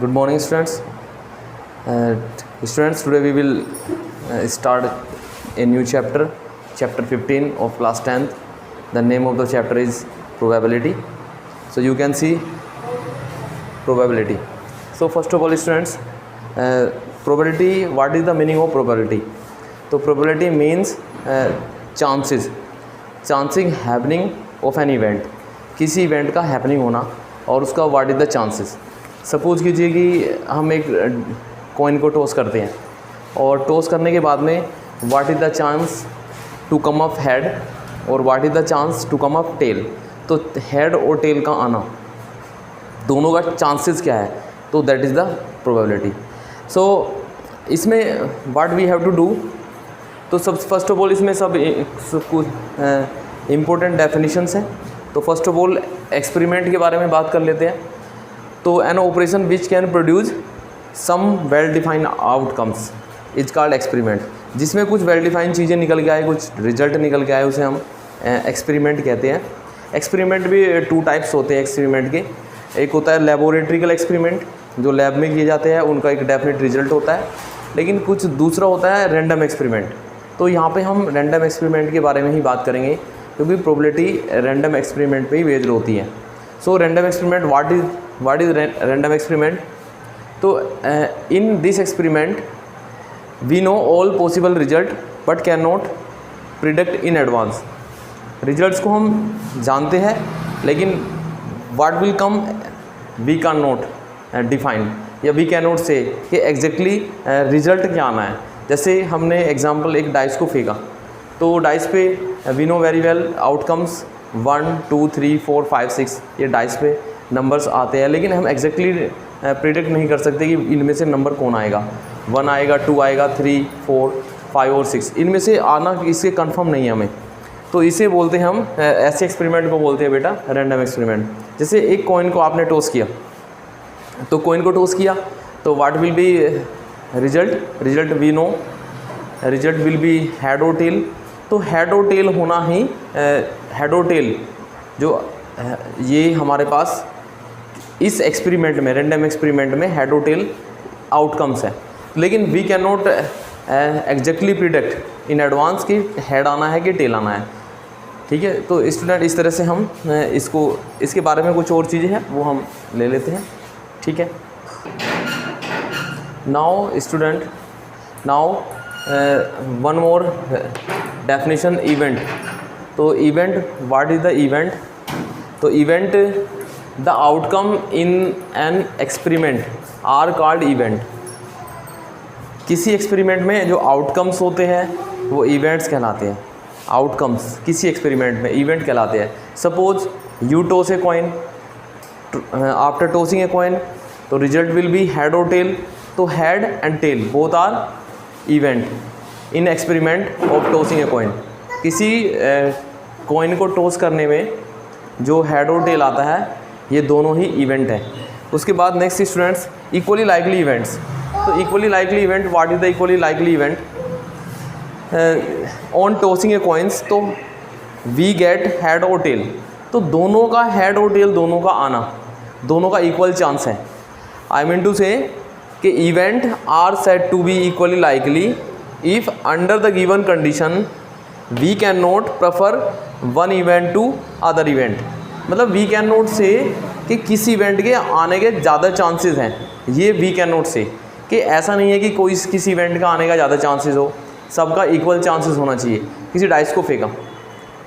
Good morning, students. Students, today we will start a new chapter 15 of class 10th. The name of the chapter is probability. So you can see probability. So first of all, students, probability. What is the meaning of probability? So probability means chances, chancing happening of an event. किसी event का happening होना और उसका what is the chances. Suppose कीजिए कि हम एक coin को टॉस करते हैं और टॉस करने के बाद में what is the chance to come up head और what is the chance to come up tail. तो हेड और टेल का आना, दोनों का चांसेस क्या है, तो that is the probability. So इसमें what we have to do, तो सब फर्स्ट ऑफ ऑल इसमें सब कुछ इम्पोर्टेंट डेफिनेशंस हैं. तो फर्स्ट ऑफ ऑल एक्सपेरिमेंट के बारे में बात कर लेते हैं. तो an operation which can produce some well defined outcomes is called experiment. जिसमें कुछ वेल डिफाइंड चीज़ें निकल के आए, कुछ रिजल्ट निकल के आए, उसे हम एक्सपेरिमेंट कहते हैं. एक्सपेरिमेंट भी टू टाइप्स होते हैं एक्सपेरिमेंट के. एक होता है लेबोरेटरिकल एक्सपेरिमेंट, जो लैब में किए जाते हैं, उनका एक डेफिनेट रिजल्ट होता है. लेकिन कुछ दूसरा होता है रैंडम एक्सपेरिमेंट. तो यहाँ पे हम रैंडम एक्सपेरिमेंट के बारे में ही बात करेंगे, क्योंकि प्रोबेबिलिटी रैंडम एक्सपेरिमेंट पे ही बेस्ड होती है. So random experiment, what is random experiment. तो in this experiment we know all possible result but can not predict in advance. Results को हम जानते हैं, लेकिन what will come we can not define, या वी कैन नॉट से कि exactly result क्या आना है. जैसे हमने एग्जांपल एक डाइस को फेंका, तो डाइस पे we know very well outcomes 1 2 3 4 5 6 ये डाइस पे नंबर्स आते हैं, लेकिन हम एग्जैक्टली प्रिडिक्ट नहीं कर सकते कि इनमें से नंबर कौन आएगा. 1 आएगा, 2 आएगा, 3 4 5 और 6, इनमें से आना इसके कंफर्म नहीं है हमें. तो इसे बोलते हैं हम, ऐसे एक्सपेरिमेंट को बोलते हैं बेटा रैंडम एक्सपेरिमेंट. जैसे एक कॉइन को आपने टॉस किया, तो कॉइन को टॉस किया तो what will be result we know, result will be head और टेल. तो हेड और टेल होना ही, हेड और टेल जो ये हमारे पास इस एक्सपेरिमेंट में, रैंडम एक्सपेरिमेंट में हेड और टेल आउटकम्स है. लेकिन we can not exactly predict in advance कि हेड आना है कि टेल आना है. ठीक है. तो स्टूडेंट इस तरह से हम इसके बारे में कुछ और चीज़ें हैं वो हम ले लेते हैं. ठीक है. Now student, now one more definition event. तो event, what is the event. तो event the outcome in an experiment are called event. किसी एक्सपेरिमेंट में जो आउटकम्स होते हैं वो इवेंट्स कहलाते हैं. आउटकम्स किसी एक्सपेरिमेंट में इवेंट कहलाते हैं. Suppose you toss a coin, after tossing a coin, तो रिजल्ट विल बी हेड और टेल. तो head and tail both are event in experiment of tossing a coin. किसी कॉइन को टॉस करने में जो हेड और टेल आता है, ये दोनों ही इवेंट है. उसके बाद next students, equally likely events. तो equally likely event, what is the equally likely event on tossing a coins. तो वी गेट हेड और टेल. तो दोनों का हेड और टेल, दोनों का आना, दोनों का इक्वल चांस है. आई मीन टू से कि event are said to be equally likely if under the given condition we can not prefer one event to other event. मतलब वी कैन नॉट से कि किसी event के आने के ज़्यादा chances हैं. ये वी कैन नॉट से कि ऐसा नहीं है कि कोई किसी इवेंट का आने का ज़्यादा चांसेस हो, सबका इक्वल चांसेस होना चाहिए. किसी डाइस को फेंका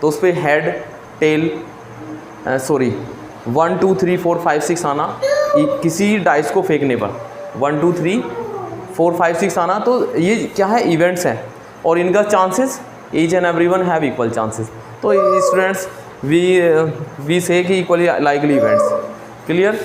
तो उस पर हेड टेल 1 2 3 4 5 6 आना. किसी डाइस को फेंकने पर 1 2 3 4 5 6 आना, तो ये क्या है, इवेंट्स हैं. और इनका chances each and every one have equal chances. तो स्टूडेंट्स वी से कि इक्वली लाइकली इवेंट्स. क्लियर.